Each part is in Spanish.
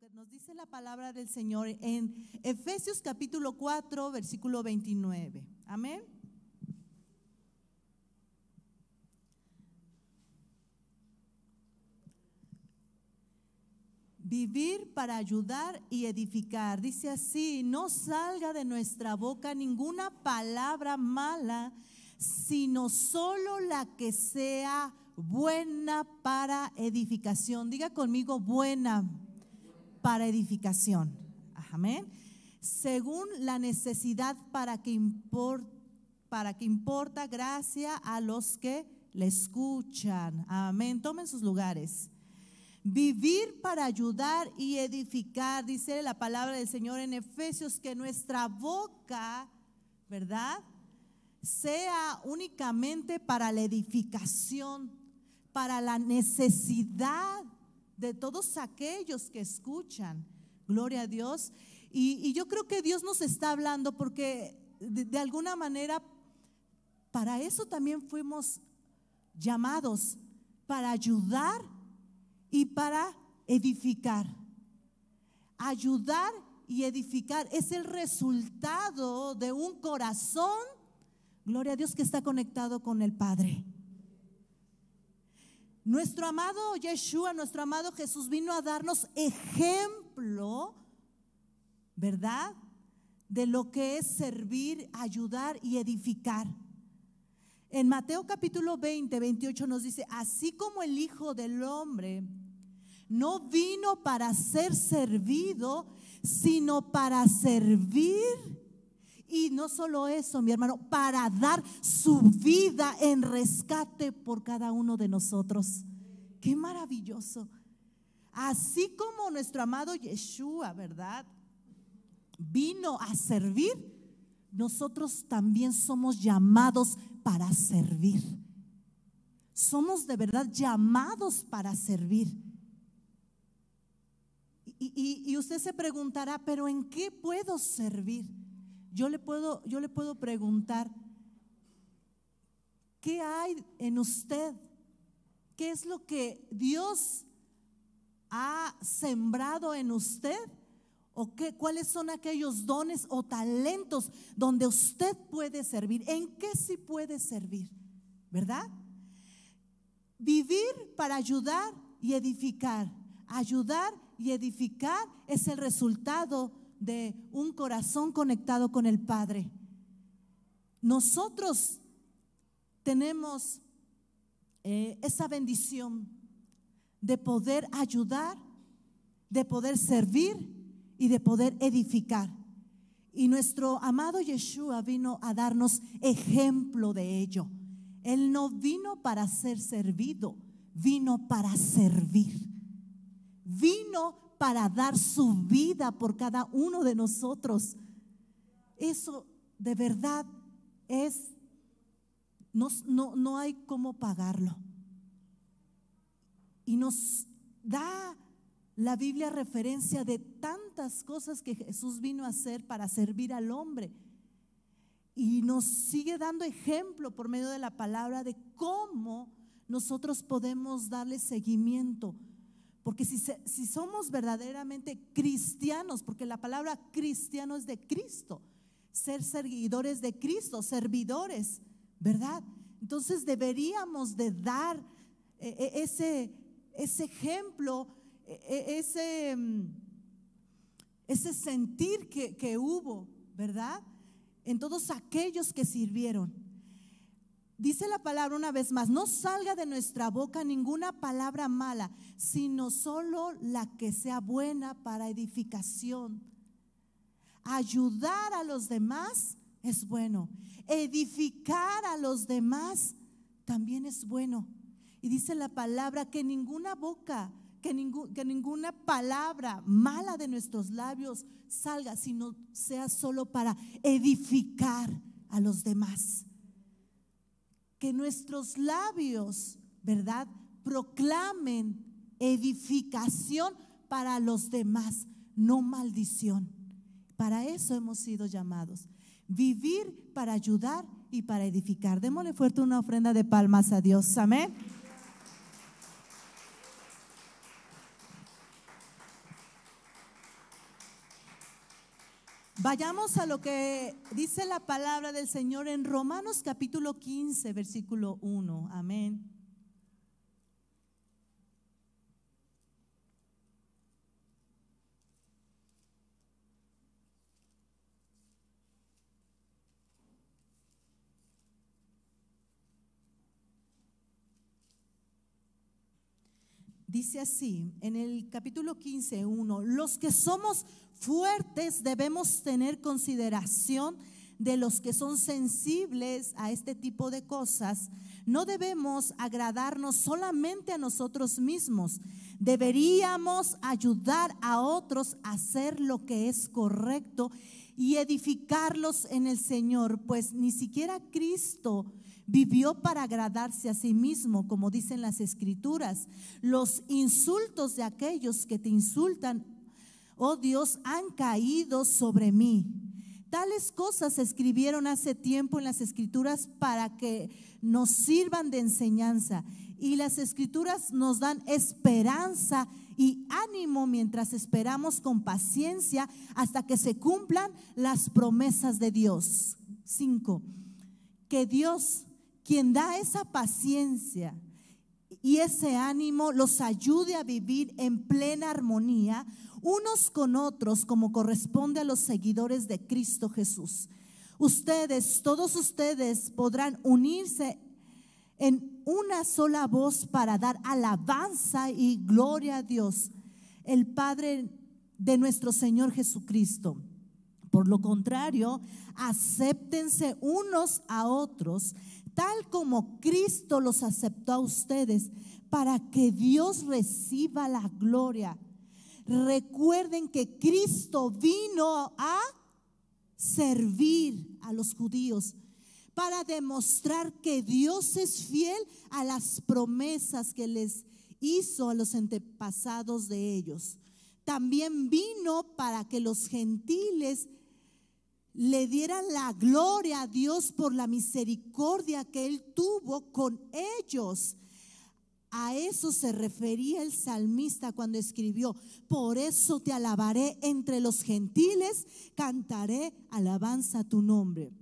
que nos dice la palabra del Señor en Efesios capítulo 4, versículo 29. Amén. Vivir para ayudar y edificar. Dice así: no salga de nuestra boca ninguna palabra mala, sino solo la que sea buena para edificación. Diga conmigo: buena para edificación. Amén. Según la necesidad para que importa gracia a los que le escuchan. Amén. Tomen sus lugares. Vivir para ayudar y edificar, dice la palabra del Señor en Efesios, que nuestra boca, ¿verdad?, sea únicamente para la edificación, para la necesidad de todos aquellos que escuchan. Gloria a Dios. Y yo creo que Dios nos está hablando porque de alguna manera para eso también fuimos llamados, para ayudar y para edificar. Ayudar y edificar es el resultado de un corazón, gloria a Dios, que está conectado con el Padre. Nuestro amado Yeshua, nuestro amado Jesús vino a darnos ejemplo, ¿verdad?, de lo que es servir, ayudar y edificar. En Mateo capítulo 20, 28 nos dice: así como el Hijo del Hombre no vino para ser servido, sino para servir. Y no solo eso, mi hermano, para dar su vida en rescate por cada uno de nosotros. Qué maravilloso. Así como nuestro amado Yeshua, ¿verdad?, vino a servir, nosotros también somos llamados para servir. Somos de verdad llamados para servir. Y usted se preguntará: ¿pero en qué puedo servir? Yo le puedo preguntar: ¿qué hay en usted? ¿Qué es lo que Dios ha sembrado en usted? ¿O cuáles son aquellos dones o talentos donde usted puede servir? ¿En qué sí puede servir? ¿Verdad? Vivir para ayudar y edificar. Ayudar y edificar es el resultado de un corazón conectado con el Padre. Nosotros tenemos esa bendición de poder ayudar, de poder servir y de poder edificar. Y nuestro amado Yeshua vino a darnos ejemplo de ello. Él no vino para ser servido, vino para servir. Vino para dar su vida por cada uno de nosotros. Eso de verdad es, no hay cómo pagarlo. Y nos da la Biblia referencia de tantas cosas que Jesús vino a hacer para servir al hombre. Y nos sigue dando ejemplo por medio de la palabra de cómo nosotros podemos darle seguimiento. Porque si somos verdaderamente cristianos, porque la palabra cristiano es de Cristo, ser seguidores de Cristo, servidores, ¿verdad? Entonces deberíamos de dar ese ejemplo, ese sentir que hubo, ¿verdad?, en todos aquellos que sirvieron. Dice la palabra una vez más: no salga de nuestra boca ninguna palabra mala, sino solo la que sea buena para edificación. Ayudar a los demás es bueno. Edificar a los demás también es bueno. Y dice la palabra que ninguna boca, que ninguna palabra mala de nuestros labios salga, sino sea solo para edificar a los demás. Que nuestros labios, ¿verdad?, proclamen edificación para los demás, no maldición. Para eso hemos sido llamados. Vivir para ayudar y para edificar. Démosle fuerte una ofrenda de palmas a Dios. Amén. Vayamos a lo que dice la palabra del Señor en Romanos capítulo 15, versículo 1. Amén. Dice así, en el capítulo 15, 1, los que somos fuertes debemos tener consideración de los que son sensibles a este tipo de cosas. No debemos agradarnos solamente a nosotros mismos. Deberíamos ayudar a otros a hacer lo que es correcto y edificarlos en el Señor, pues ni siquiera Cristo vivió para agradarse a sí mismo, como dicen las Escrituras. Los insultos de aquellos que te insultan, oh Dios, han caído sobre mí. Tales cosas se escribieron hace tiempo en las Escrituras para que nos sirvan de enseñanza. Y las Escrituras nos dan esperanza y ánimo mientras esperamos con paciencia hasta que se cumplan las promesas de Dios. 5. Que Dios, quien da esa paciencia y ese ánimo, los ayude a vivir en plena armonía unos con otros, como corresponde a los seguidores de Cristo Jesús. Ustedes, todos ustedes podrán unirse en una sola voz para dar alabanza y gloria a Dios, el Padre de nuestro Señor Jesucristo. Por lo contrario, acéptense unos a otros, tal como Cristo los aceptó a ustedes, para que Dios reciba la gloria. Recuerden que Cristo vino a servir a los judíos para demostrar que Dios es fiel a las promesas que les hizo a los antepasados de ellos. También vino para que los gentiles le dieran la gloria a Dios por la misericordia que Él tuvo con ellos. A eso se refería el salmista cuando escribió: por eso te alabaré entre los gentiles, cantaré alabanza a tu nombre.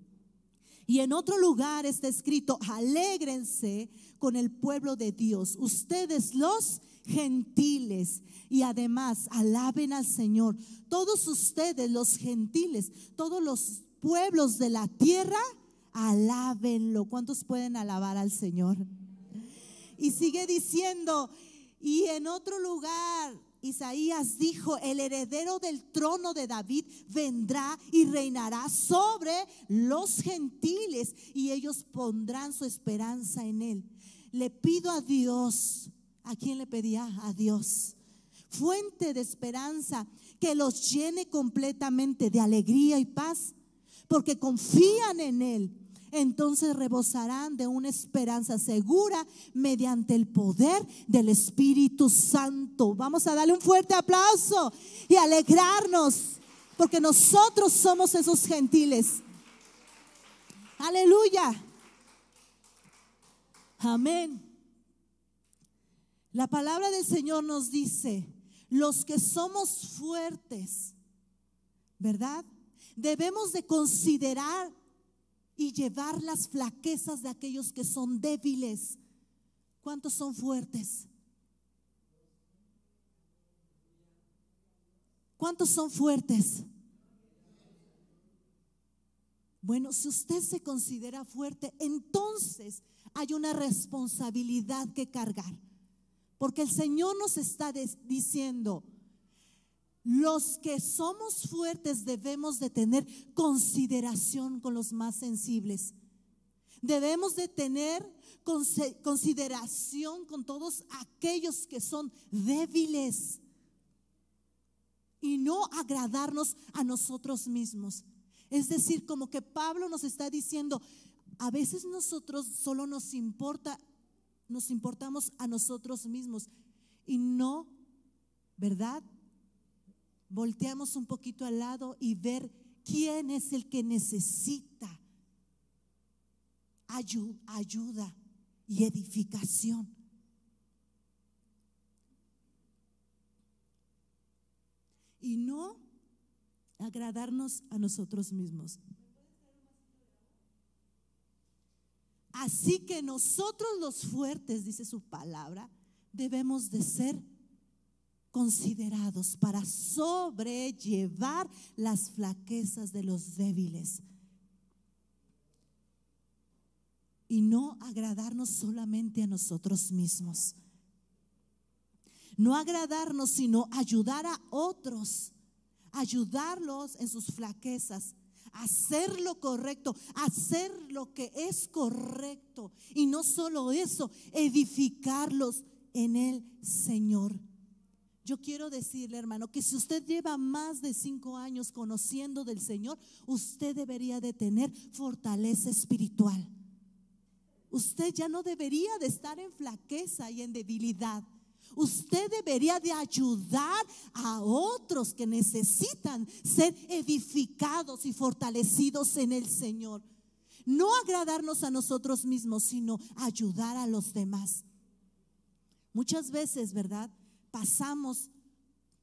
Y en otro lugar está escrito: alégrense con el pueblo de Dios, ustedes los gentiles, y además alaben al Señor. Todos ustedes los gentiles, todos los pueblos de la tierra, alábenlo. ¿Cuántos pueden alabar al Señor? Y sigue diciendo, y en otro lugar Isaías dijo: el heredero del trono de David vendrá y reinará sobre los gentiles, y ellos pondrán su esperanza en él. Le pido a Dios, ¿a quién le pedía? A Dios, fuente de esperanza, que los llene completamente de alegría y paz, porque confían en Él. Entonces rebosarán de una esperanza segura mediante el poder del Espíritu Santo. Vamos a darle un fuerte aplauso y alegrarnos, porque nosotros somos esos gentiles. Aleluya. Amén. La palabra del Señor nos dice: los que somos fuertes, ¿verdad? Debemos de considerar y llevar las flaquezas de aquellos que son débiles. ¿Cuántos son fuertes? ¿Cuántos son fuertes? Bueno, si usted se considera fuerte, entonces hay una responsabilidad que cargar, porque el Señor nos está diciendo: los que somos fuertes debemos de tener consideración con los más sensibles. Debemos de tener consideración con todos aquellos que son débiles y no agradarnos a nosotros mismos. Es decir, como que Pablo nos está diciendo: a veces nosotros solo nos importamos a nosotros mismos y no, ¿verdad? Volteamos un poquito al lado y ver quién es el que necesita ayuda y edificación. Y no agradarnos a nosotros mismos. Así que nosotros los fuertes, dice su palabra, debemos de ser considerados para sobrellevar las flaquezas de los débiles y no agradarnos solamente a nosotros mismos. No agradarnos, sino ayudar a otros, ayudarlos en sus flaquezas, hacer lo correcto, hacer lo que es correcto. Y no solo eso, edificarlos en el Señor. Yo quiero decirle, hermano, que si usted lleva más de 5 años conociendo del Señor, usted debería de tener fortaleza espiritual. Usted ya no debería de estar en flaqueza y en debilidad. Usted debería de ayudar a otros que necesitan ser edificados y fortalecidos en el Señor. No agradarnos a nosotros mismos, sino ayudar a los demás. Muchas veces, ¿verdad? Pasamos,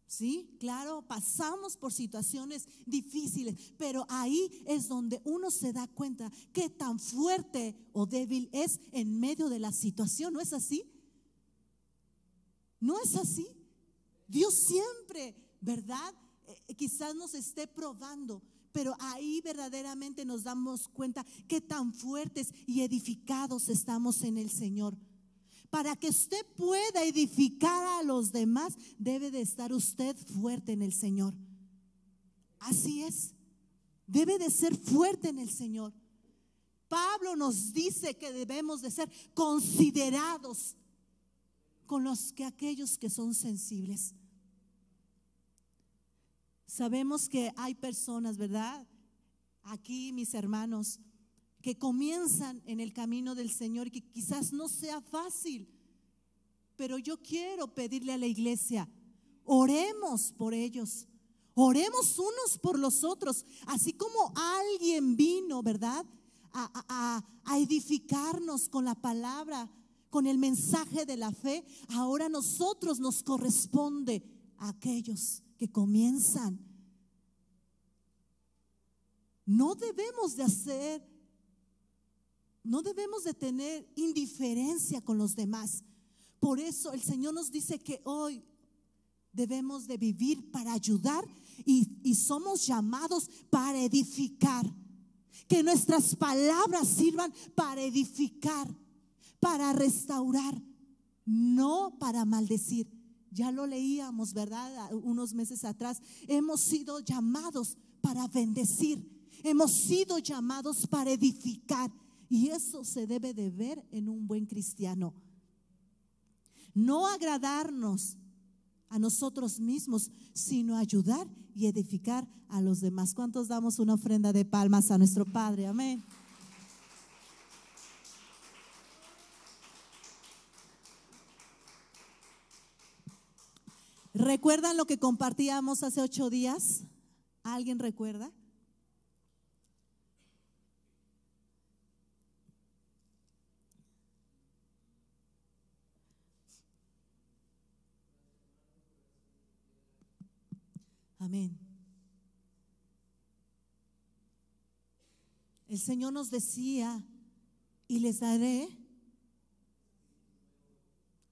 sí, claro, pasamos por situaciones difíciles, pero ahí es donde uno se da cuenta qué tan fuerte o débil es en medio de la situación. ¿No es así? No es así. Dios siempre, ¿verdad? Quizás nos esté probando, pero ahí verdaderamente nos damos cuenta qué tan fuertes y edificados estamos en el Señor. Para que usted pueda edificar a los demás, debe de estar usted fuerte en el Señor. Así es. Debe de ser fuerte en el Señor. Pablo nos dice que debemos de ser considerados con aquellos que son sensibles. Sabemos que hay personas, ¿verdad? Aquí mis hermanos, que comienzan en el camino del Señor y que quizás no sea fácil, pero yo quiero pedirle a la iglesia, oremos por ellos, oremos unos por los otros, así como alguien vino, ¿verdad? A edificarnos con la palabra, con el mensaje de la fe. Ahora a nosotros nos corresponde a aquellos que comienzan. No debemos de tener indiferencia con los demás. Por eso el Señor nos dice que hoy debemos de vivir para ayudar y somos llamados para edificar. Que nuestras palabras sirvan para edificar, para restaurar, no para maldecir. Ya lo leíamos, ¿verdad? Unos meses atrás. Hemos sido llamados para bendecir, hemos sido llamados para edificar, y eso se debe de ver en un buen cristiano. No agradarnos a nosotros mismos, sino ayudar y edificar a los demás. ¿Cuántos damos una ofrenda de palmas a nuestro Padre? Amén. ¿Recuerdan lo que compartíamos hace 8 días? ¿Alguien recuerda? Amén. El Señor nos decía, y les daré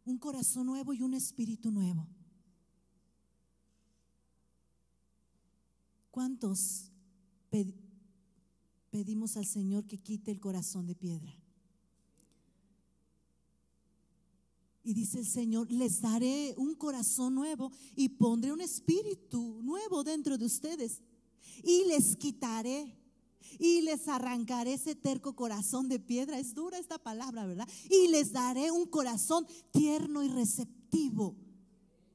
un corazón nuevo y un espíritu nuevo. ¿Cuántos pedimos al Señor que quite el corazón de piedra? Y dice el Señor, les daré un corazón nuevo y pondré un espíritu nuevo dentro de ustedes. Y les quitaré y les arrancaré ese terco corazón de piedra. Es dura esta palabra, ¿verdad? Y les daré un corazón tierno y receptivo.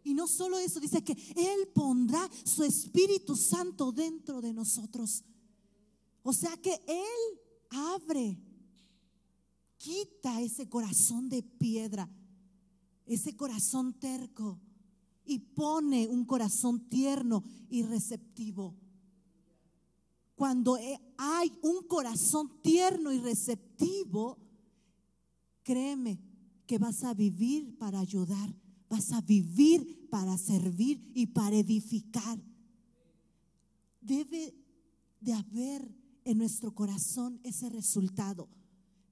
Y no solo eso, dice que Él pondrá su Espíritu Santo dentro de nosotros. O sea que Él abre, quita ese corazón de piedra, ese corazón terco, y pone un corazón tierno y receptivo. Cuando hay un corazón tierno y receptivo, créeme que vas a vivir para ayudar, vas a vivir para servir y para edificar. debe de haber en nuestro corazón ese resultado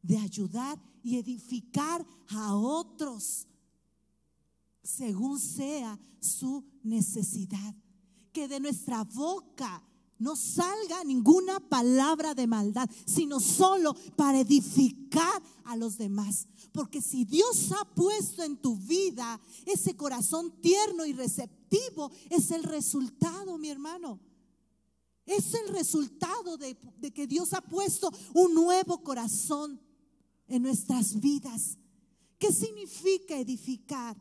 de ayudar y edificar a otros según sea su necesidad. Que de nuestra boca no salga ninguna palabra de maldad, sino solo para edificar a los demás. Porque si Dios ha puesto en tu vida ese corazón tierno y receptivo, es el resultado, mi hermano. Es el resultado de que Dios ha puesto un nuevo corazón en nuestras vidas. ¿Qué significa edificar?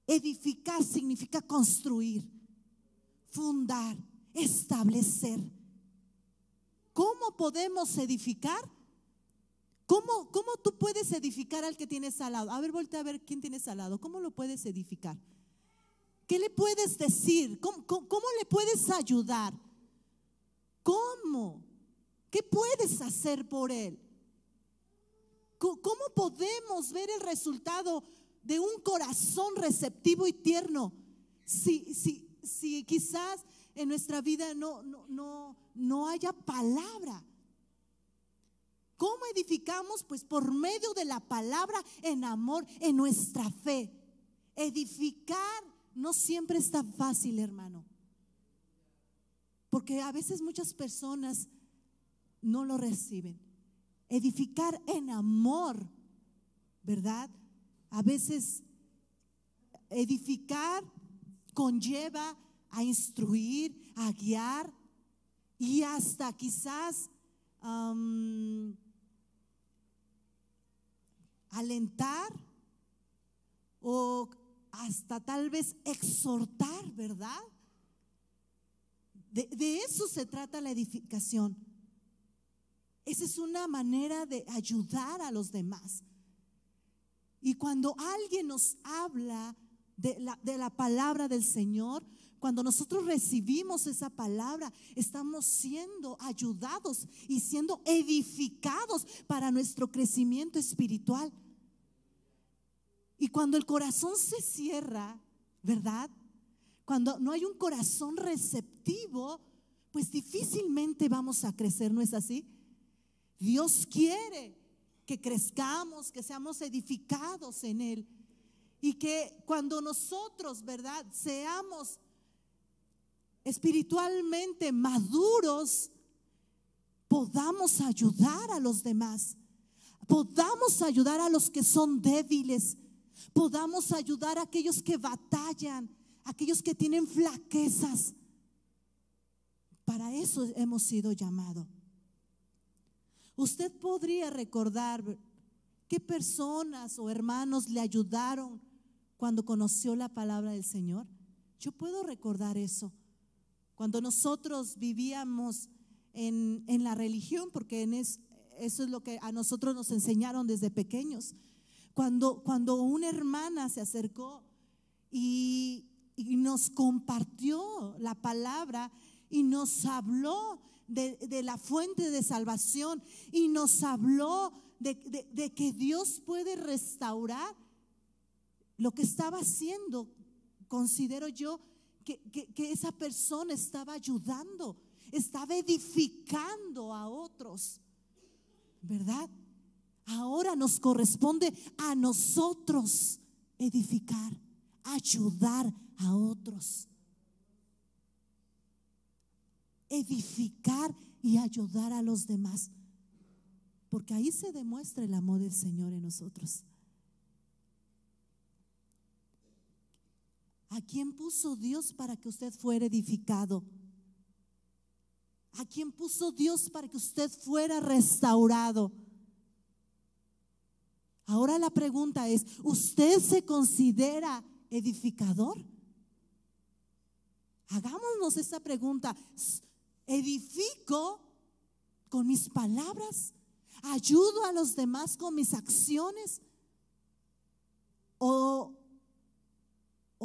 Edificar significa construir, fundar, establecer. ¿Cómo podemos edificar? ¿Cómo tú puedes edificar al que tienes al lado? A ver, voltea a ver quién tienes al lado. ¿Cómo lo puedes edificar? ¿Qué le puedes decir? ¿Cómo le puedes ayudar? ¿Cómo? ¿Qué puedes hacer por él? ¿Cómo podemos ver el resultado de un corazón receptivo y tierno? Si quizás en nuestra vida no haya palabra. ¿Cómo edificamos? Pues por medio de la palabra en amor, en nuestra fe. Edificar no siempre es tan fácil, hermano, porque a veces muchas personas no lo reciben. Edificar en amor, ¿verdad? A veces edificar conlleva a instruir, a guiar y hasta quizás alentar o hasta tal vez exhortar, ¿verdad? De eso se trata la edificación. Esa es una manera de ayudar a los demás. Y cuando alguien nos habla de la palabra del Señor, cuando nosotros recibimos esa palabra, estamos siendo ayudados y siendo edificados para nuestro crecimiento espiritual. Y cuando el corazón se cierra, ¿verdad? Cuando no hay un corazón receptivo, pues difícilmente vamos a crecer, ¿no es así? Dios quiere que crezcamos, que seamos edificados en Él. Y que cuando nosotros, ¿verdad?, seamos espiritualmente maduros, podamos ayudar a los demás, podamos ayudar a los que son débiles, podamos ayudar a aquellos que batallan, aquellos que tienen flaquezas. Para eso hemos sido llamados. Usted podría recordar qué personas o hermanos le ayudaron cuando conoció la palabra del Señor. Yo puedo recordar eso. Cuando nosotros vivíamos en la religión, porque eso es lo que a nosotros nos enseñaron desde pequeños. Cuando una hermana se acercó y nos compartió la palabra y nos habló de la fuente de salvación y nos habló de que Dios puede restaurar lo que estaba haciendo, considero yo que esa persona estaba ayudando, estaba edificando a otros, ¿verdad? Ahora nos corresponde a nosotros edificar, ayudar a otros. Edificar y ayudar a los demás, porque ahí se demuestra el amor del Señor en nosotros. ¿A quién puso Dios para que usted fuera edificado? ¿A quién puso Dios para que usted fuera restaurado? Ahora la pregunta es, ¿usted se considera edificador? Hagámonos esta pregunta. ¿Edifico con mis palabras? ¿Ayudo a los demás con mis acciones? ¿O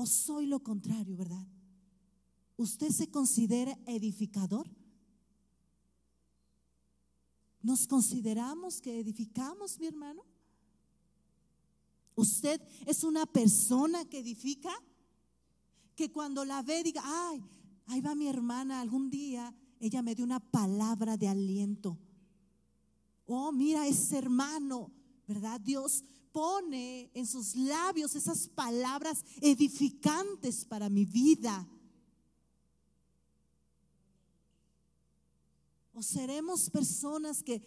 soy lo contrario, verdad? ¿Usted se considera edificador? ¿Nos consideramos que edificamos, mi hermano? ¿Usted es una persona que edifica? Que cuando la ve diga, ay, Ahí va mi hermana, algún día ella me dio una palabra de aliento. Oh, mira ese hermano, ¿verdad? Dios pone en sus labios esas palabras edificantes para mi vida. O seremos personas que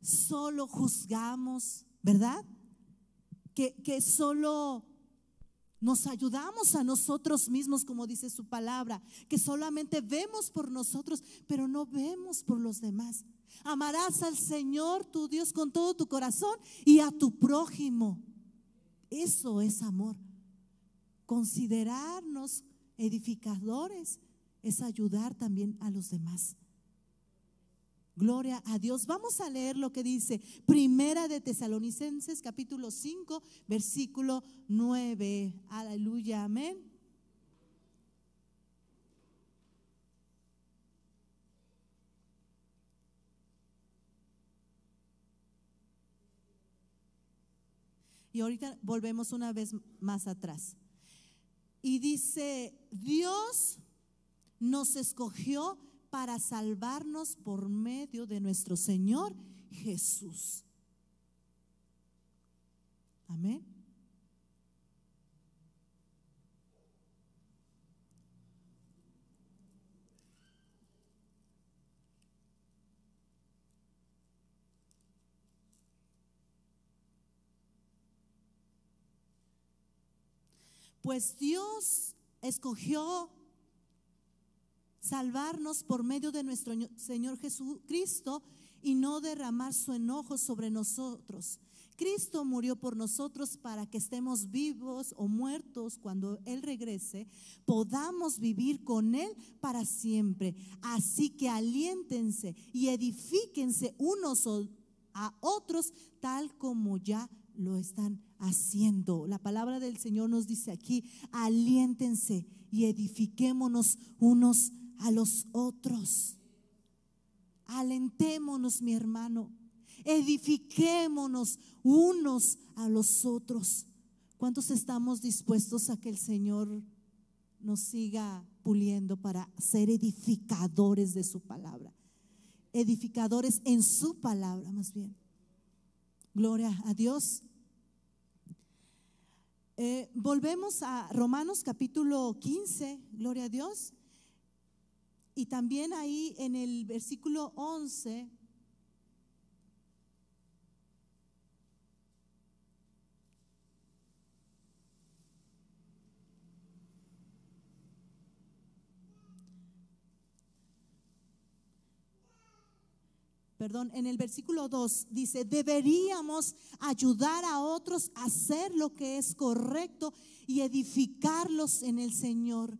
solo juzgamos, ¿verdad? Que solo nos ayudamos a nosotros mismos, como dice su palabra, que solamente vemos por nosotros, pero no vemos por los demás. Amarás al Señor tu Dios con todo tu corazón y a tu prójimo. Eso es amor. Considerarnos edificadores es ayudar también a los demás. Gloria a Dios. Vamos a leer lo que dice Primera de Tesalonicenses capítulo 5 versículo 9. Aleluya, amén. Y ahorita volvemos una vez más atrás. Y dice, Dios nos escogió para salvarnos por medio de nuestro Señor Jesús. Amén. Pues Dios escogió salvarnos por medio de nuestro Señor Jesucristo y no derramar su enojo sobre nosotros. Cristo murió por nosotros para que estemos vivos o muertos cuando Él regrese, podamos vivir con Él para siempre. Así que aliéntense y edifíquense unos a otros tal como ya lo están haciendo. La palabra del Señor nos dice aquí, aliéntense y edifiquémonos unos a los otros. Alentémonos, mi hermano, edifiquémonos unos a los otros. ¿Cuántos estamos dispuestos a que el Señor nos siga puliendo para ser edificadores de su palabra? Edificadores en su palabra, más bien. Gloria a Dios. Volvemos a Romanos capítulo 15, gloria a Dios. Y también ahí en el versículo 11, en el versículo 2 dice, deberíamos ayudar a otros a hacer lo que es correcto y edificarlos en el Señor.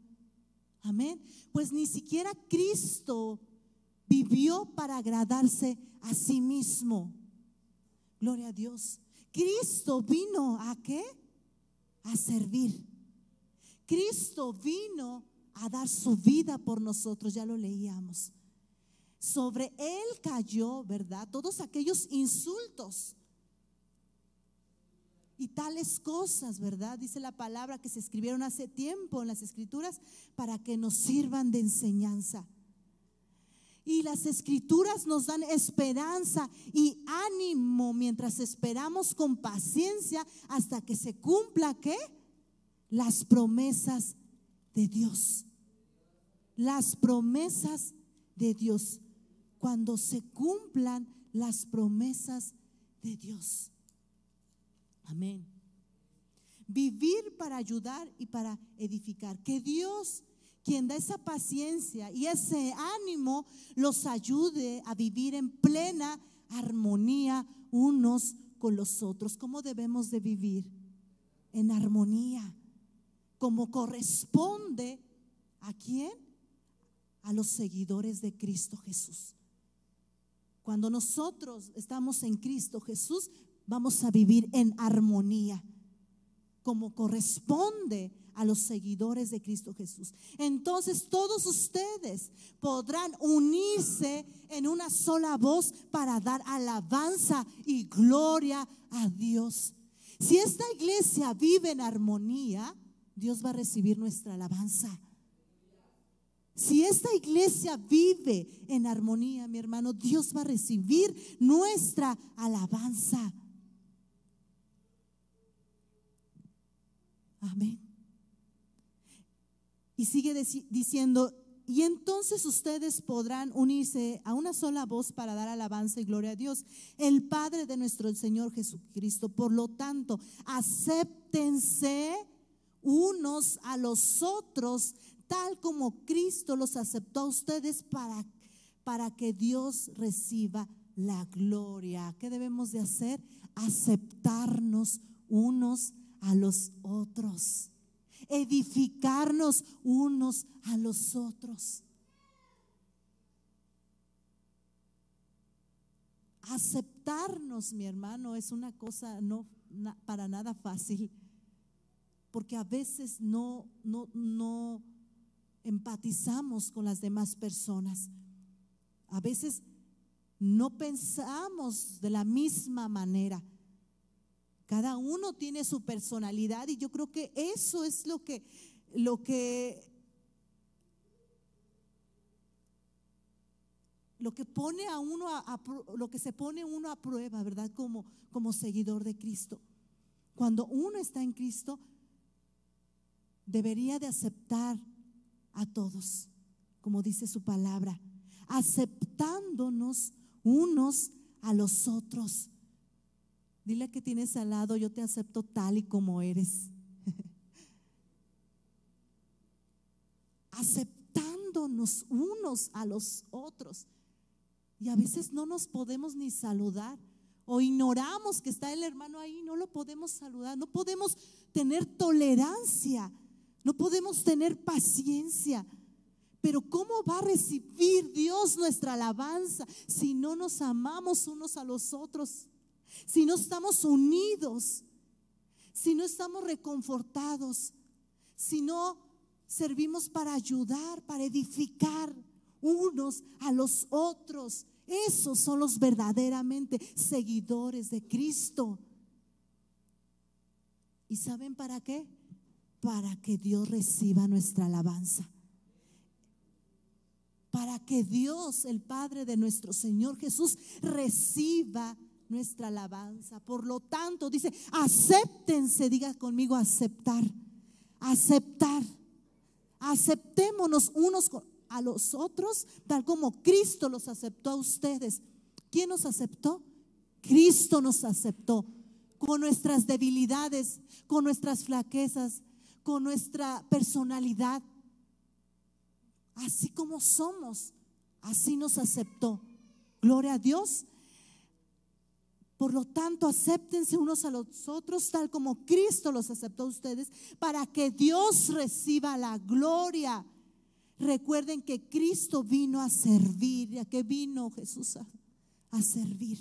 Amén. Pues ni siquiera Cristo vivió para agradarse a sí mismo. Gloria a Dios. Cristo vino ¿a qué? A servir. Cristo vino a dar su vida por nosotros, ya lo leíamos. Sobre Él cayó, ¿verdad? Todos aquellos insultos y tales cosas, ¿verdad? Dice la palabra que se escribieron hace tiempo en las Escrituras para que nos sirvan de enseñanza. Y las Escrituras nos dan esperanza y ánimo mientras esperamos con paciencia hasta que se cumpla ¿qué? Las promesas de Dios. Las promesas de Dios. Cuando se cumplan las promesas de Dios. Amén. Vivir para ayudar y para edificar. Que Dios, quien da esa paciencia y ese ánimo, los ayude a vivir en plena armonía unos con los otros. ¿Cómo debemos de vivir? En armonía, como corresponde ¿a quién? A los seguidores de Cristo Jesús. Cuando nosotros estamos en Cristo Jesús, vamos a vivir en armonía, como corresponde a los seguidores de Cristo Jesús. Entonces todos ustedes podrán unirse en una sola voz para dar alabanza y gloria a Dios. Si esta iglesia vive en armonía, Dios va a recibir nuestra alabanza. Si esta iglesia vive en armonía, mi hermano, Dios va a recibir nuestra alabanza. Amén. Y sigue diciendo: y entonces ustedes podrán unirse a una sola voz para dar alabanza y gloria a Dios, el Padre de nuestro Señor Jesucristo. Por lo tanto, acéptense unos a los otros, tal como Cristo los aceptó a ustedes, para que Dios reciba la gloria. ¿Qué debemos de hacer? Aceptarnos unos a los otros, edificarnos unos a los otros. Aceptarnos, mi hermano, es una cosa para nada fácil, porque a veces no empatizamos con las demás personas. A veces no pensamos de la misma manera. Cada uno tiene su personalidad, y yo creo que eso es lo que pone a uno lo que se pone uno a prueba, ¿verdad? Como seguidor de Cristo. Cuando uno está en Cristo, debería de aceptar a todos, como dice su palabra, aceptándonos unos a los otros. Dile que tienes al lado: yo te acepto tal y como eres. Aceptándonos unos a los otros. Y a veces no nos podemos ni saludar, o ignoramos que está el hermano ahí, no lo podemos saludar. No podemos tener tolerancia, no podemos tener paciencia. Pero ¿cómo va a recibir Dios nuestra alabanza si no nos amamos unos a los otros? Si no estamos unidos, si no estamos reconfortados, si no servimos para ayudar, para edificar unos a los otros. Esos son los verdaderamente seguidores de Cristo. ¿Y saben para qué? Para que Dios reciba nuestra alabanza, para que Dios, el Padre de nuestro Señor Jesús, reciba nuestra alabanza. Por lo tanto, dice: acéptense. Diga conmigo: aceptar. Aceptar. Aceptémonos unos a los otros, tal como Cristo los aceptó a ustedes. ¿Quién nos aceptó? Cristo nos aceptó, con nuestras debilidades, con nuestras flaquezas, con nuestra personalidad. Así como somos, así nos aceptó. Gloria a Dios. Por lo tanto, acéptense unos a los otros, tal como Cristo los aceptó a ustedes, para que Dios reciba la gloria. Recuerden que Cristo vino a servir. ¿A qué vino Jesús? A servir,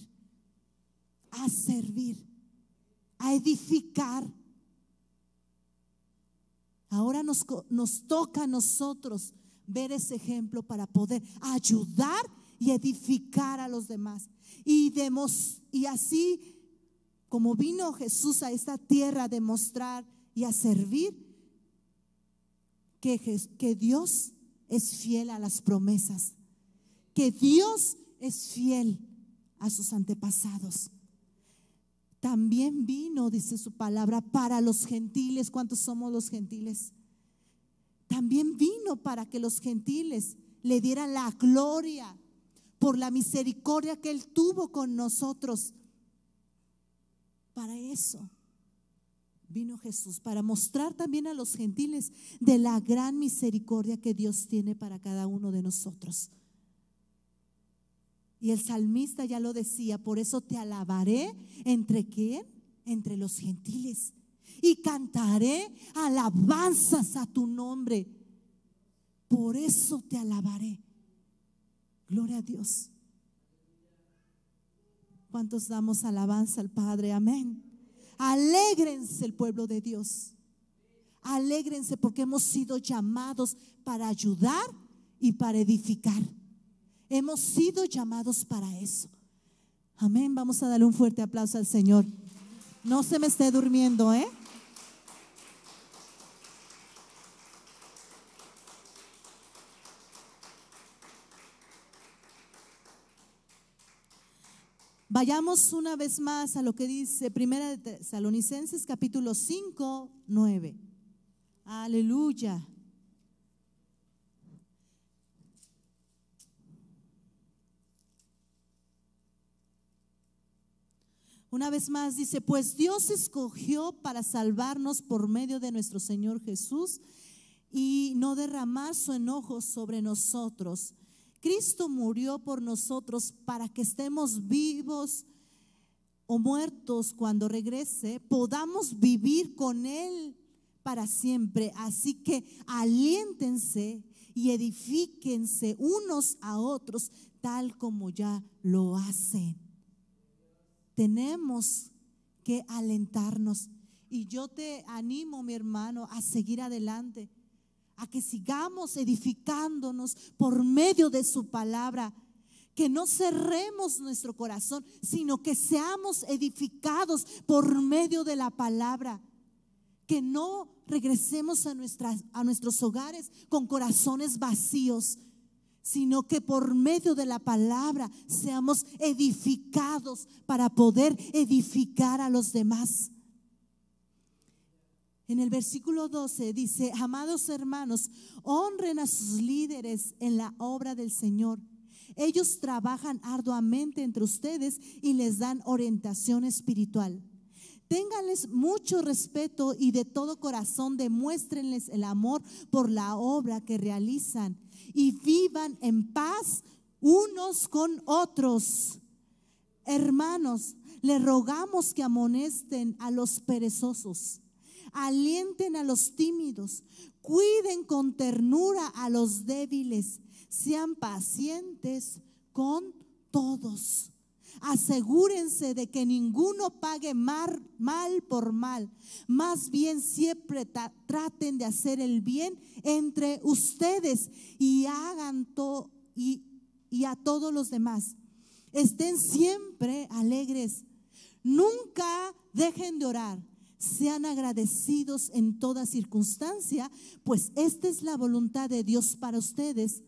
a servir, a edificar. Ahora nos toca a nosotros ver ese ejemplo para poder ayudar y edificar a los demás. Y así como vino Jesús a esta tierra a demostrar y a servir, que Dios es fiel a las promesas, que Dios es fiel a sus antepasados. También vino, dice su palabra, para los gentiles. ¿Cuántos somos los gentiles? También vino para que los gentiles le dieran la gloria por la misericordia que Él tuvo con nosotros. Para eso vino Jesús, para mostrar también a los gentiles de la gran misericordia que Dios tiene para cada uno de nosotros. Y el salmista ya lo decía: por eso te alabaré. ¿Entre quién? Entre los gentiles. Y cantaré alabanzas a tu nombre. Por eso te alabaré. Gloria a Dios. ¿Cuántos damos alabanza al Padre? Amén. Alégrense el pueblo de Dios. Alégrense porque hemos sido llamados para ayudar y para edificar. Hemos sido llamados para eso. Amén. Vamos a darle un fuerte aplauso al Señor. No se me esté durmiendo, ¿eh? . Vayamos una vez más a lo que dice Primera de Tesalonicenses capítulo 5, 9. Aleluya. Una vez más dice, pues Dios escogió para salvarnos por medio de nuestro Señor Jesús y no derramar su enojo sobre nosotros. Cristo murió por nosotros para que estemos vivos o muertos cuando regrese, podamos vivir con Él para siempre. Así que aliéntense y edifíquense unos a otros tal como ya lo hacen. Tenemos que alentarnos, y yo te animo, mi hermano, a seguir adelante, a que sigamos edificándonos por medio de su palabra, que no cerremos nuestro corazón, sino que seamos edificados por medio de la palabra, que no regresemos a nuestros hogares con corazones vacíos, sino que por medio de la palabra seamos edificados para poder edificar a los demás. En el versículo 12 dice, amados hermanos, honren a sus líderes en la obra del Señor. Ellos trabajan arduamente entre ustedes y les dan orientación espiritual. Ténganles mucho respeto y de todo corazón demuéstrenles el amor por la obra que realizan y vivan en paz unos con otros. Hermanos, les rogamos que amonesten a los perezosos, alienten a los tímidos, cuiden con ternura a los débiles, sean pacientes con todos. Asegúrense de que ninguno pague mal por mal, más bien siempre traten de hacer el bien entre ustedes y hagan y a todos los demás. Estén siempre alegres, nunca dejen de orar, sean agradecidos en toda circunstancia, pues esta es la voluntad de Dios para ustedes,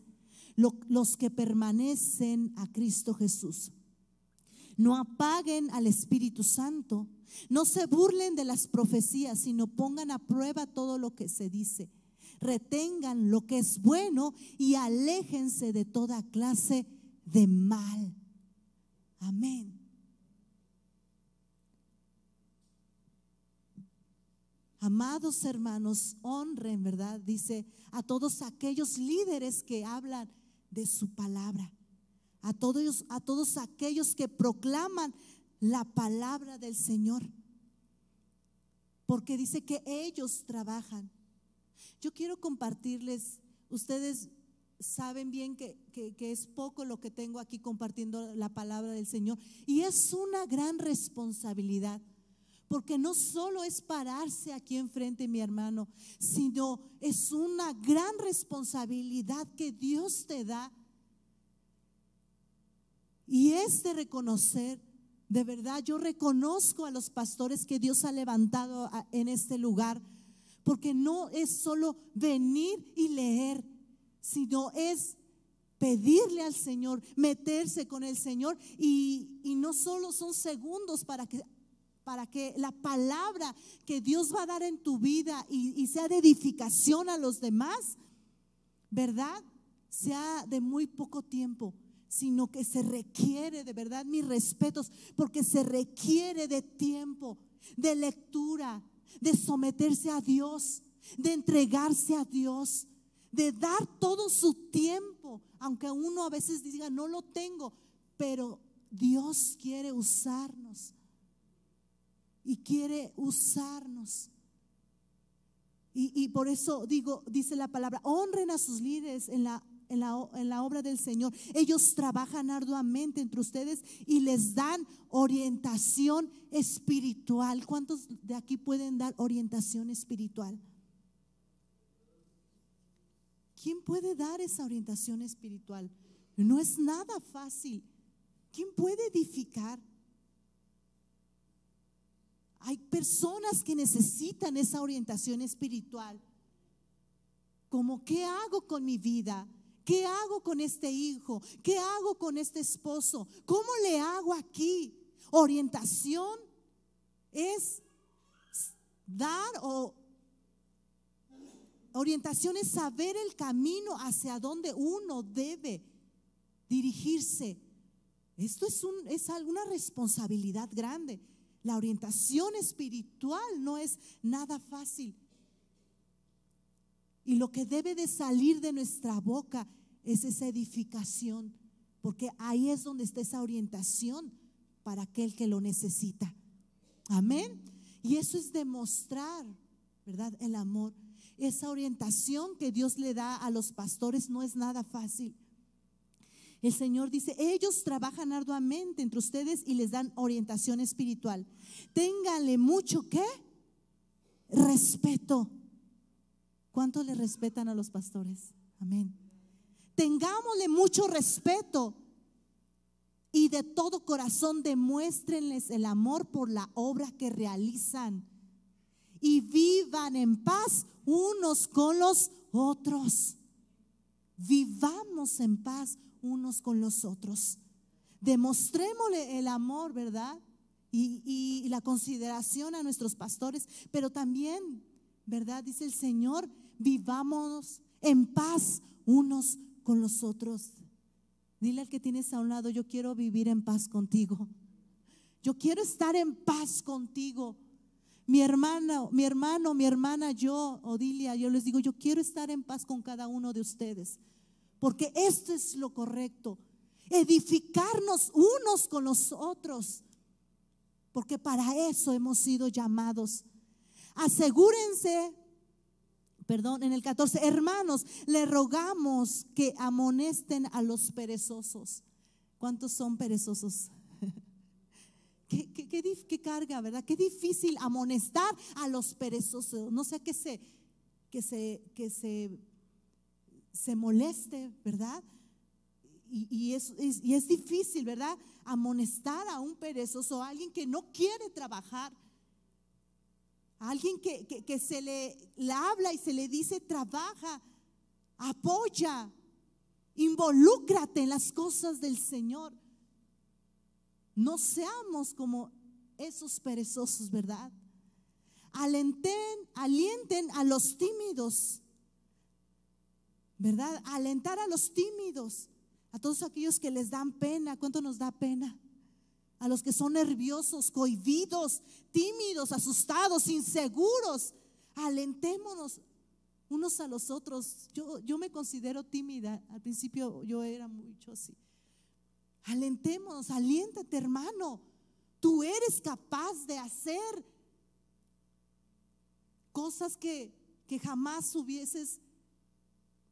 los que permanecen a Cristo Jesús. No apaguen al Espíritu Santo, no se burlen de las profecías, sino pongan a prueba todo lo que se dice. Retengan lo que es bueno y aléjense de toda clase de mal. Amén. Amados hermanos, honren, ¿verdad? Dice a todos aquellos líderes que hablan de su palabra. A todos aquellos que proclaman la palabra del Señor, porque dice que ellos trabajan. Yo quiero compartirles, ustedes saben bien que es poco lo que tengo aquí compartiendo la palabra del Señor, y es una gran responsabilidad, porque no solo es pararse aquí enfrente, mi hermano, sino es una gran responsabilidad que Dios te da. Y es de reconocer, de verdad, yo reconozco a los pastores que Dios ha levantado en este lugar, porque no es solo venir y leer, sino es pedirle al Señor, meterse con el Señor, y no solo son segundos para que la palabra que Dios va a dar en tu vida y sea de edificación a los demás, ¿verdad? Sea de muy poco tiempo, sino que se requiere, de verdad, mis respetos, porque se requiere de tiempo, de lectura, de someterse a Dios, de entregarse a Dios, de dar todo su tiempo, aunque uno a veces diga no lo tengo, pero Dios quiere usarnos y quiere usarnos. Y por eso dice la palabra, honren a sus líderes en la obra del Señor. Ellos trabajan arduamente entre ustedes y les dan orientación espiritual. ¿Cuántos de aquí pueden dar orientación espiritual? ¿Quién puede dar esa orientación espiritual? No es nada fácil. ¿Quién puede edificar? Hay personas que necesitan esa orientación espiritual. Como, ¿qué hago con mi vida? ¿Qué hago con este hijo? ¿Qué hago con este esposo? ¿Cómo le hago aquí? Orientación es dar orientación es saber el camino hacia donde uno debe dirigirse. Esto es una responsabilidad grande. La orientación espiritual no es nada fácil. Y lo que debe de salir de nuestra boca es esa edificación, porque ahí es donde está esa orientación para aquel que lo necesita. Amén. Y eso es demostrar, ¿verdad?, el amor. Esa orientación que Dios le da a los pastores no es nada fácil. El Señor dice: ellos trabajan arduamente entre ustedes y les dan orientación espiritual. Ténganle mucho, ¿qué? Respeto. ¿Cuánto le respetan a los pastores? Amén. Tengámosle mucho respeto y de todo corazón demuéstrenles el amor por la obra que realizan y vivan en paz unos con los otros. Vivamos en paz unos con los otros. Demostrémosle el amor, ¿verdad? Y la consideración a nuestros pastores, pero también, ¿verdad?, dice el Señor, vivamos en paz unos con los otros. Dile al que tienes a un lado: yo quiero vivir en paz contigo. Yo quiero estar en paz contigo. Mi hermano, mi hermana, yo, Odilia, yo les digo: yo quiero estar en paz con cada uno de ustedes, porque esto es lo correcto, edificarnos unos con los otros, porque para eso hemos sido llamados. Asegúrense, en el 14, hermanos, le rogamos que amonesten a los perezosos. ¿Cuántos son perezosos? Qué carga, ¿verdad? Qué difícil amonestar a los perezosos. No sea que se moleste, ¿verdad? Y es difícil, ¿verdad?, amonestar a un perezoso, a alguien que no quiere trabajar, a alguien que se le habla y se le dice: trabaja, apoya, involúcrate en las cosas del Señor. No seamos como esos perezosos, ¿verdad? Alienten a los tímidos, ¿verdad? Alentar a los tímidos, a todos aquellos que les dan pena. ¿Cuánto nos da pena? A los que son nerviosos, cohibidos, tímidos, asustados, inseguros. Alentémonos unos a los otros. Yo me considero tímida. Al principio yo era mucho así. Alentémonos, aliéntate, hermano. Tú eres capaz de hacer cosas que jamás hubieses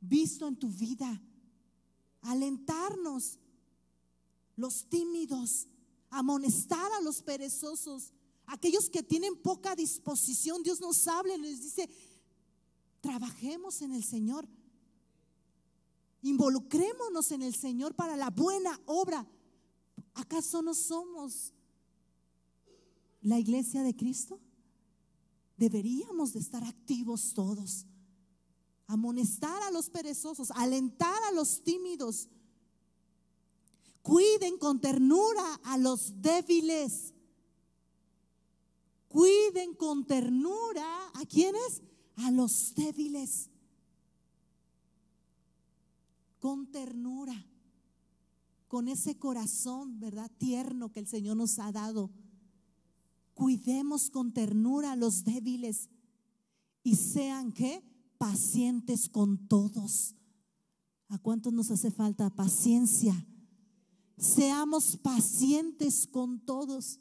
visto en tu vida. Alentarnos, los tímidos, amonestar a los perezosos, aquellos que tienen poca disposición. Dios nos habla y nos dice: trabajemos en el Señor, involucrémonos en el Señor para la buena obra. ¿Acaso no somos la iglesia de Cristo? Deberíamos de estar activos todos. Amonestar a los perezosos, alentar a los tímidos. Cuiden con ternura a los débiles. Cuiden con ternura ¿a quiénes? A los débiles. Con ternura, con ese corazón, ¿verdad?, tierno que el Señor nos ha dado. Cuidemos con ternura a los débiles y sean ¿qué? Pacientes con todos. ¿A cuántos nos hace falta paciencia? Seamos pacientes con todos.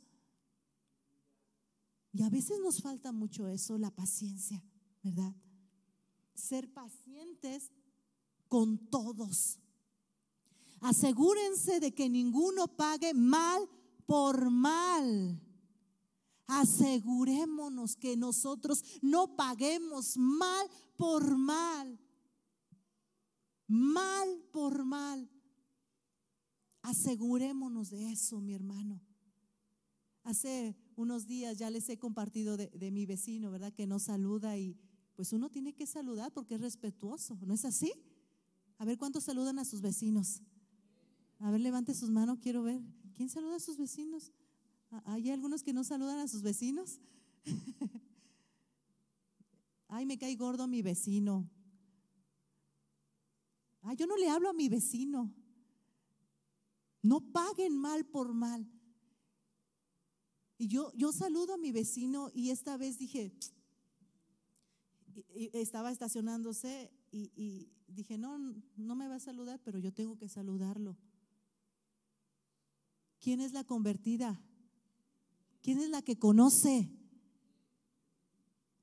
Y a veces nos falta mucho eso, la paciencia, ¿verdad? Ser pacientes con todos. Asegúrense de que ninguno pague mal por mal. Asegurémonos que nosotros no paguemos mal por mal. Mal por mal. Asegurémonos de eso, mi hermano. Hace unos días ya les he compartido de mi vecino, ¿verdad?, que nos saluda y pues uno tiene que saludar porque es respetuoso, ¿no es así? A ver, ¿cuántos saludan a sus vecinos? A ver, levante sus manos, quiero ver. ¿Quién saluda a sus vecinos? ¿Hay algunos que no saludan a sus vecinos? Ay, me cae gordo mi vecino. Ay, yo no le hablo a mi vecino. No paguen mal por mal. Y yo saludo a mi vecino y esta vez dije, estaba estacionándose y dije, no me va a saludar, pero yo tengo que saludarlo. ¿Quién es la convertida? ¿Quién es la que conoce?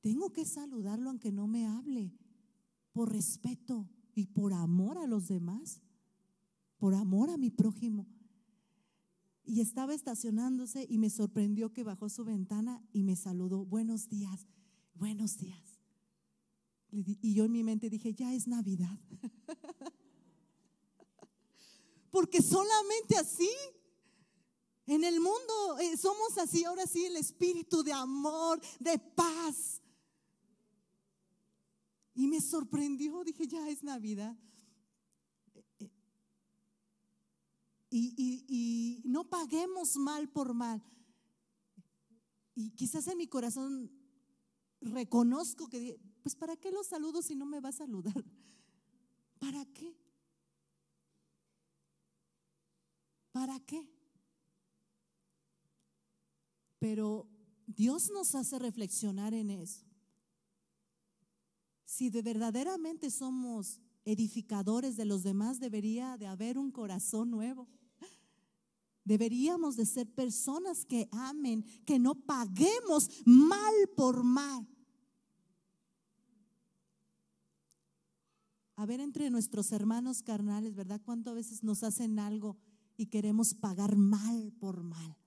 Tengo que saludarlo aunque no me hable, por respeto y por amor a los demás, por amor a mi prójimo. Y estaba estacionándose y me sorprendió que bajó su ventana y me saludó, buenos días, buenos días. Y yo en mi mente dije, ya es Navidad. Porque solamente así en el mundo somos así. Ahora sí, el espíritu de amor, de paz. Y me sorprendió, dije, ya es Navidad. Y no paguemos mal por mal. Y quizás en mi corazón reconozco que, pues ¿para qué los saludo si no me va a saludar? ¿Para qué? ¿Para qué? Pero Dios nos hace reflexionar en eso. Si de verdaderamente somos edificadores de los demás, debería de haber un corazón nuevo. Deberíamos de ser personas que amen, que no paguemos mal por mal. A ver, entre nuestros hermanos carnales, ¿verdad? ¿Cuántas veces nos hacen algo y queremos pagar mal por mal?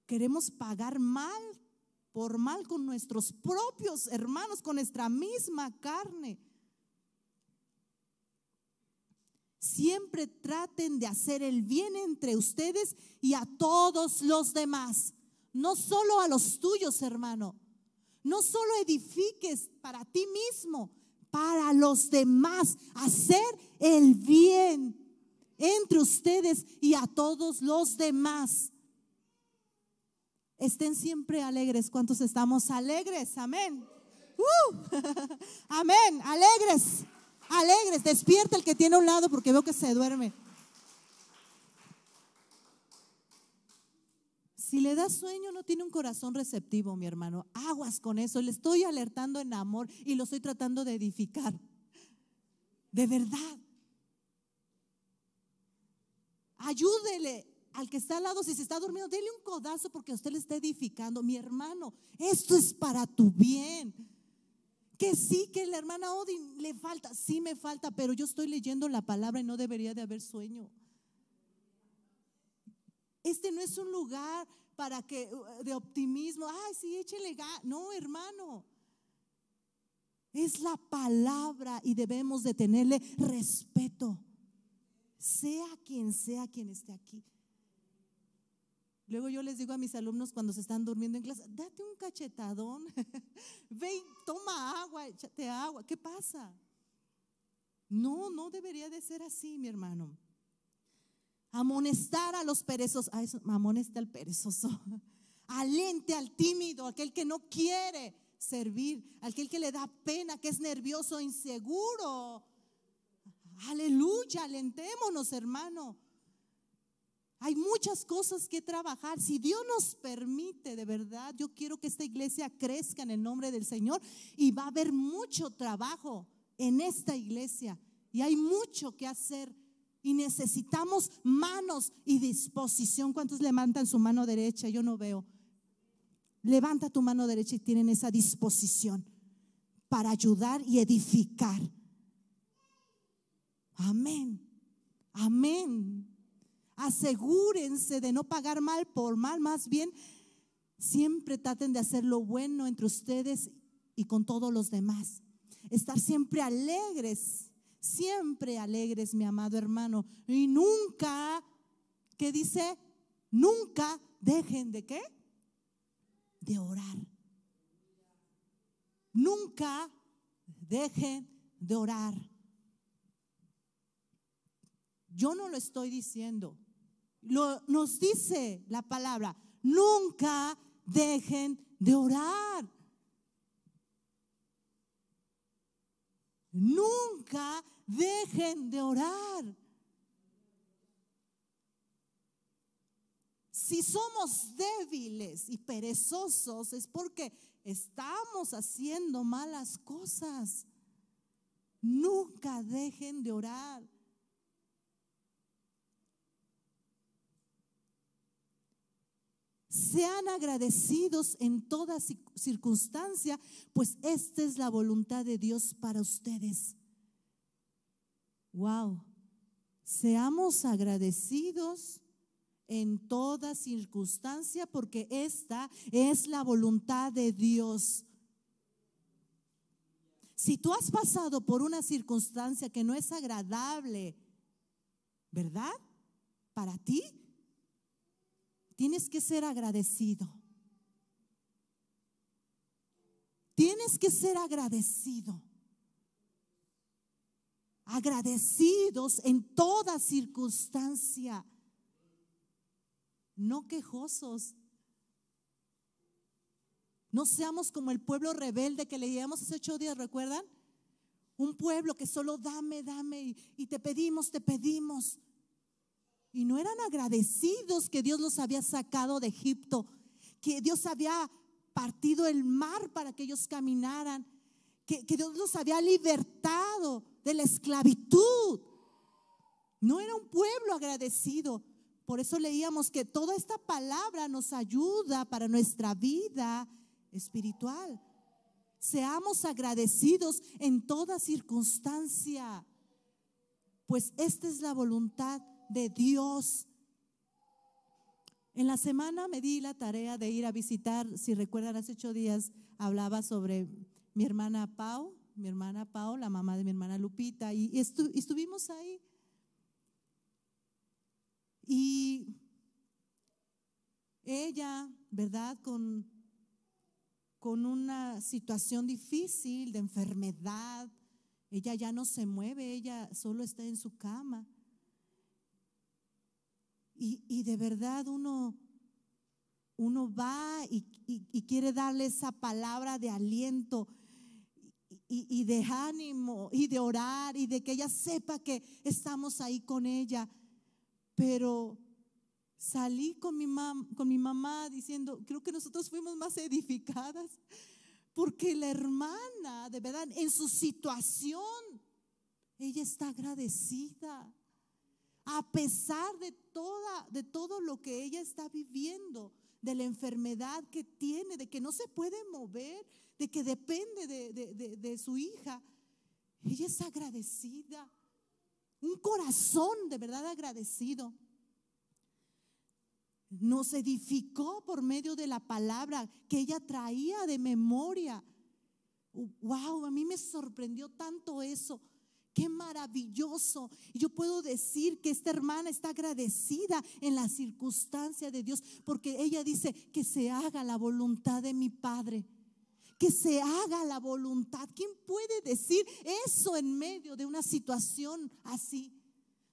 Queremos pagar mal por mal con nuestros propios hermanos, con nuestra misma carne. Siempre traten de hacer el bien entre ustedes y a todos los demás. No solo a los tuyos, hermano. No solo edifiques para ti mismo, para los demás. Hacer el bien entre ustedes y a todos los demás. Estén siempre alegres. ¿Cuántos estamos alegres? Amén. Amén. Alegres. Alegres. Despierta el que tiene a un lado porque veo que se duerme. Si le da sueño, no tiene un corazón receptivo, mi hermano. Aguas con eso. Le estoy alertando en amor y lo estoy tratando de edificar. De verdad. Ayúdele al que está al lado. Si se está durmiendo, dele un codazo porque a usted le está edificando. Mi hermano, esto es para tu bien. Que sí, que la hermana Odin le falta. Sí me falta, pero yo estoy leyendo la palabra y no debería de haber sueño. Este no es un lugar para que de optimismo. Ay, sí, échele ganas. No, hermano. Es la palabra y debemos de tenerle respeto. Sea quien esté aquí. Luego yo les digo a mis alumnos cuando se están durmiendo en clase, date un cachetadón. Ve y toma agua, échate agua. ¿Qué pasa? No debería de ser así, mi hermano. Amonestar a los perezosos. Amonesta al perezoso. Alente al tímido, aquel que no quiere servir, aquel que le da pena, que es nervioso, inseguro. Aleluya, alentémonos, hermano. Hay muchas cosas que trabajar. Si Dios nos permite, de verdad, yo quiero que esta iglesia crezca en el nombre del Señor. Y va a haber mucho trabajo en esta iglesia. Y hay mucho que hacer. Y necesitamos manos y disposición. ¿Cuántos levantan su mano derecha? Yo no veo. Levanta tu mano derecha y tienen esa disposición para ayudar y edificar. Amén. Amén. Asegúrense de no pagar mal por mal. Más bien, siempre traten de hacer lo bueno entre ustedes y con todos los demás. Estar siempre alegres. Siempre alegres, mi amado hermano. Y nunca, ¿qué dice? Nunca dejen de ¿qué? De orar. Nunca dejen de orar. Yo no lo estoy diciendo. Nos dice la palabra, nunca dejen de orar. Nunca dejen de orar. Si somos débiles y perezosos es porque estamos haciendo malas cosas. Nunca dejen de orar. Sean agradecidos en toda circunstancia, pues esta es la voluntad de Dios para ustedes. Wow. Seamos agradecidos en toda circunstancia, porque esta es la voluntad de Dios. Si tú has pasado por una circunstancia que no es agradable, ¿verdad? Para ti, tienes que ser agradecido. Tienes que ser agradecido. Agradecidos en toda circunstancia. No quejosos. No seamos como el pueblo rebelde que leíamos hace 8 días, ¿recuerdan? Un pueblo que solo dame y te pedimos. Y no eran agradecidos que Dios los había sacado de Egipto, que Dios había partido el mar para que ellos caminaran, que Dios los había libertado de la esclavitud. No era un pueblo agradecido. Por eso leíamos que toda esta palabra nos ayuda para nuestra vida espiritual. Seamos agradecidos en toda circunstancia, pues esta es la voluntad de Dios. En la semana me di la tarea de ir a visitar, si recuerdan, hace 8 días hablaba sobre mi hermana Pau, la mamá de mi hermana Lupita, y estuvimos ahí. Y ella, ¿verdad? Con una situación difícil de enfermedad, ella ya no se mueve, ella solo está en su cama. Y de verdad uno va y quiere darle esa palabra de aliento y de ánimo y de orar y de que ella sepa que estamos ahí con ella. Pero salí con mi mamá diciendo, creo que nosotros fuimos más edificadas, porque la hermana, de verdad, en su situación, ella está agradecida. A pesar de todo lo que ella está viviendo, de la enfermedad que tiene, de que no se puede mover, de que depende de su hija, ella es agradecida. Un corazón de verdad agradecido. Nos edificó por medio de la palabra que ella traía de memoria. Wow, a mí me sorprendió tanto eso. Qué maravilloso. Y yo puedo decir que esta hermana está agradecida en la circunstancia de Dios, porque ella dice que se haga la voluntad de mi Padre. Que se haga la voluntad. ¿Quién puede decir eso en medio de una situación así,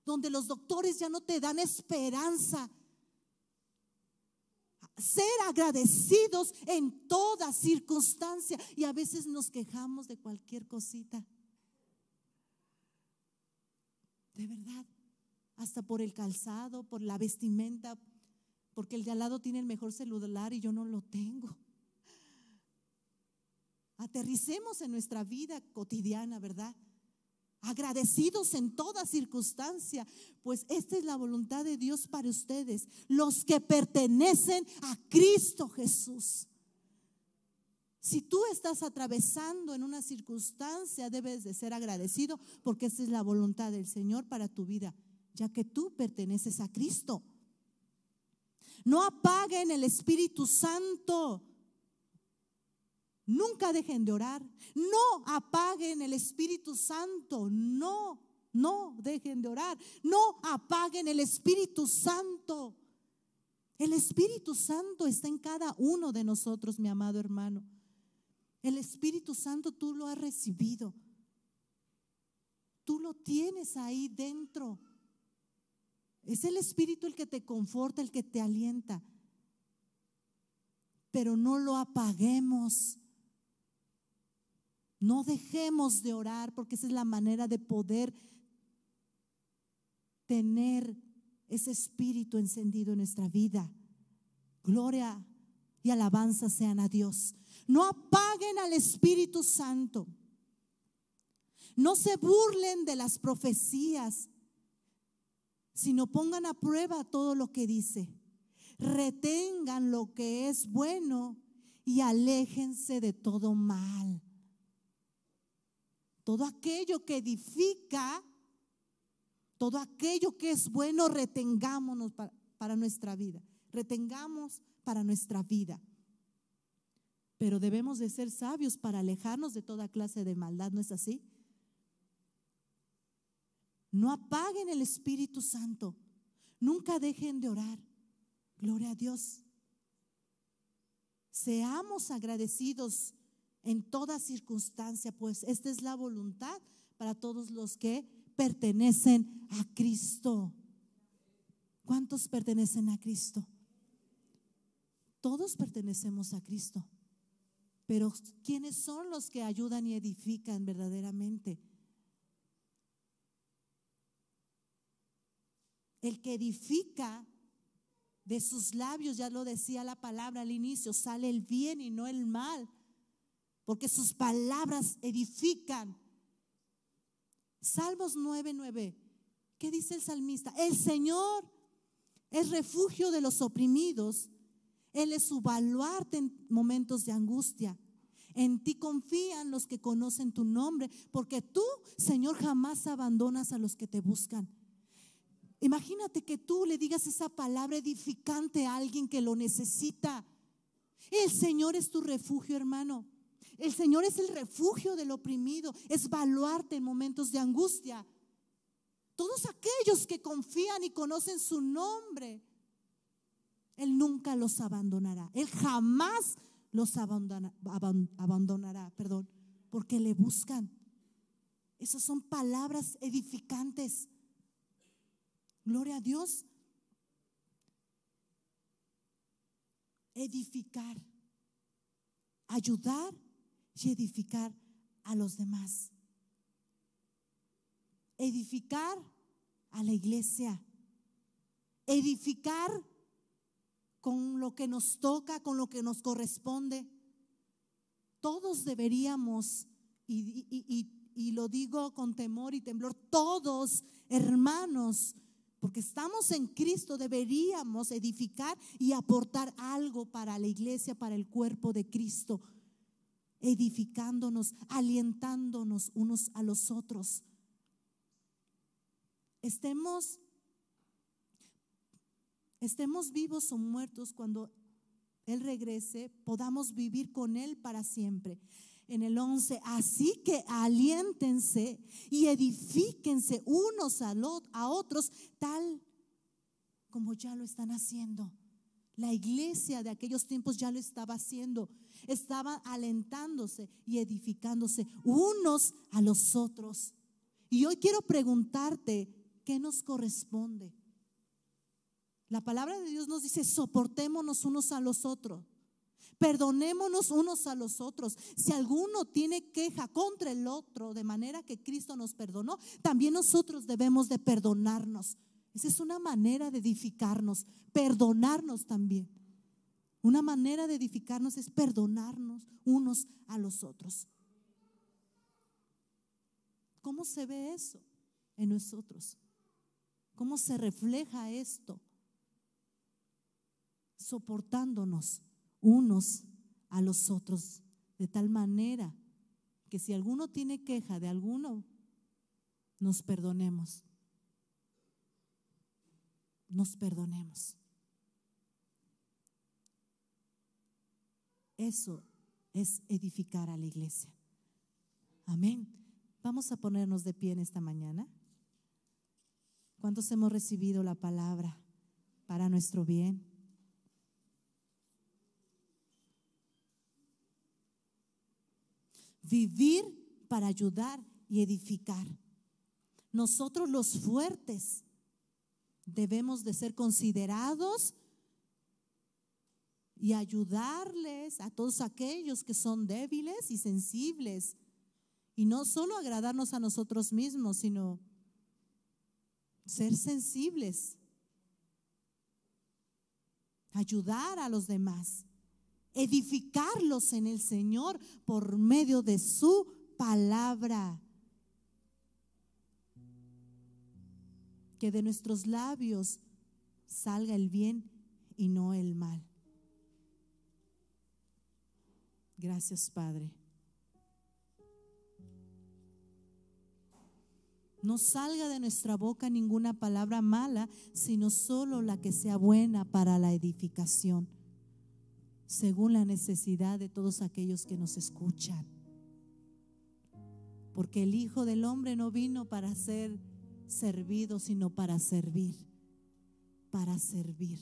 donde los doctores ya no te dan esperanza? Ser agradecidos en toda circunstancia. Y a veces nos quejamos de cualquier cosita. De verdad, hasta por el calzado, por la vestimenta, porque el de al lado tiene el mejor celular y yo no lo tengo. Aterricemos en nuestra vida cotidiana, ¿verdad? Agradecidos en toda circunstancia, pues esta es la voluntad de Dios para ustedes, los que pertenecen a Cristo Jesús. Si tú estás atravesando en una circunstancia, debes de ser agradecido, porque esa es la voluntad del Señor para tu vida, ya que tú perteneces a Cristo. No apaguen el Espíritu Santo. Nunca dejen de orar. No apaguen el Espíritu Santo. No dejen de orar. No apaguen el Espíritu Santo. El Espíritu Santo está en cada uno de nosotros, mi amado hermano. El Espíritu Santo tú lo has recibido. Tú lo tienes ahí dentro. Es el Espíritu el que te conforta, el que te alienta. Pero no lo apaguemos. No dejemos de orar, porque esa es la manera de poder tener ese espíritu encendido en nuestra vida. Gloria y alabanza sean a Dios. No apaguen al Espíritu Santo. No se burlen de las profecías, sino pongan a prueba todo lo que dice. Retengan lo que es bueno y aléjense de todo mal. Todo aquello que edifica, todo aquello que es bueno, retengámonos para nuestra vida. Retengamos para nuestra vida. Pero debemos de ser sabios para alejarnos de toda clase de maldad, ¿no es así? No apaguen el Espíritu Santo. Nunca dejen de orar. Gloria a Dios. Seamos agradecidos en toda circunstancia, pues esta es la voluntad para todos los que pertenecen a Cristo. ¿Cuántos pertenecen a Cristo? Todos pertenecemos a Cristo. Pero ¿quiénes son los que ayudan y edifican verdaderamente? El que edifica, de sus labios, ya lo decía la palabra al inicio, sale el bien y no el mal, porque sus palabras edifican. Salmos 9:9. ¿Qué dice el salmista? El Señor es refugio de los oprimidos. Él es su baluarte en momentos de angustia. En ti confían los que conocen tu nombre, porque tú, Señor, jamás abandonas a los que te buscan. Imagínate que tú le digas esa palabra edificante a alguien que lo necesita. El Señor es tu refugio, hermano. El Señor es el refugio del oprimido, es baluarte en momentos de angustia. Todos aquellos que confían y conocen su nombre, Él nunca los abandonará. Él jamás los abandonará, porque le buscan. Esas son palabras edificantes. Gloria a Dios. Edificar, ayudar y edificar a los demás. Edificar a la iglesia. Edificar con lo que nos toca, con lo que nos corresponde. Todos deberíamos, y lo digo con temor y temblor, todos, hermanos, porque estamos en Cristo, deberíamos edificar y aportar algo para la iglesia, para el cuerpo de Cristo, edificándonos, alientándonos unos a los otros. Estemos vivos o muertos, cuando Él regrese, podamos vivir con Él para siempre. En el 11, así que aliéntense y edifíquense unos a otros, tal como ya lo están haciendo. La iglesia de aquellos tiempos ya lo estaba haciendo. Estaban alentándose y edificándose unos a los otros. Y hoy quiero preguntarte, ¿qué nos corresponde? La palabra de Dios nos dice: soportémonos unos a los otros. Perdonémonos unos a los otros. Si alguno tiene queja contra el otro, de manera que Cristo nos perdonó, también nosotros debemos de perdonarnos. Esa es una manera de edificarnos, perdonarnos también. Una manera de edificarnos es perdonarnos unos a los otros. ¿Cómo se ve eso en nosotros? ¿Cómo se refleja esto? Soportándonos unos a los otros, de tal manera que si alguno tiene queja de alguno, nos perdonemos. Nos perdonemos. Eso es edificar a la iglesia. Amén. Vamos a ponernos de pie en esta mañana. ¿Cuántos hemos recibido la palabra para nuestro bien? Vivir para ayudar y edificar. nosotros los fuertes debemos de ser considerados y ayudarles a todos aquellos que son débiles y sensibles. Y no solo agradarnos a nosotros mismos, sino ser sensibles, ayudar a los demás, edificarlos en el Señor por medio de su palabra. Que de nuestros labios salga el bien y no el mal. Gracias, Padre. No salga de nuestra boca ninguna palabra mala, sino solo la que sea buena para la edificación, según la necesidad de todos aquellos que nos escuchan. Porque el Hijo del Hombre no vino para ser servido, sino para servir. Para servir.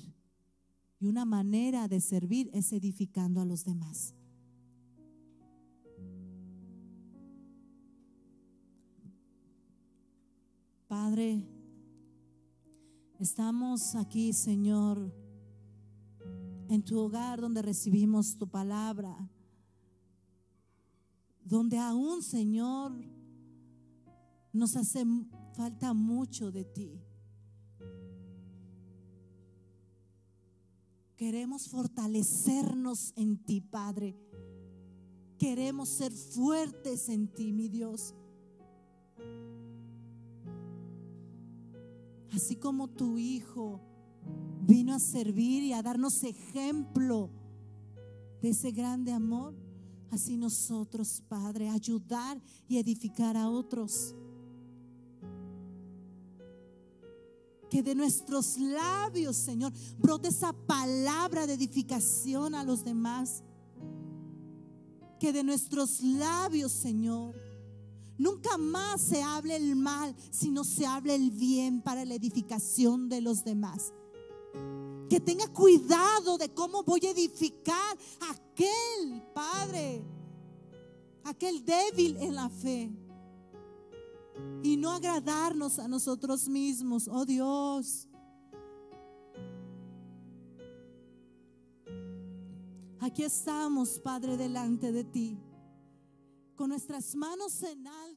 Y una manera de servir es edificando a los demás. Padre, estamos aquí, Señor, en tu hogar donde recibimos tu palabra, donde aún, Señor, nos hace falta mucho de ti. Queremos fortalecernos en ti, Padre. Queremos ser fuertes en ti, mi Dios. Así como tu Hijo vino a servir y a darnos ejemplo de ese grande amor, así nosotros, Padre, ayudar y edificar a otros. Que de nuestros labios, Señor, brote esa palabra de edificación a los demás. Que de nuestros labios, Señor, nunca más se hable el mal, sino se hable el bien para la edificación de los demás. Que tenga cuidado de cómo voy a edificar a aquel, Padre, aquel débil en la fe, y no agradarnos a nosotros mismos. Oh Dios, aquí estamos, Padre, delante de ti, con nuestras manos en alto.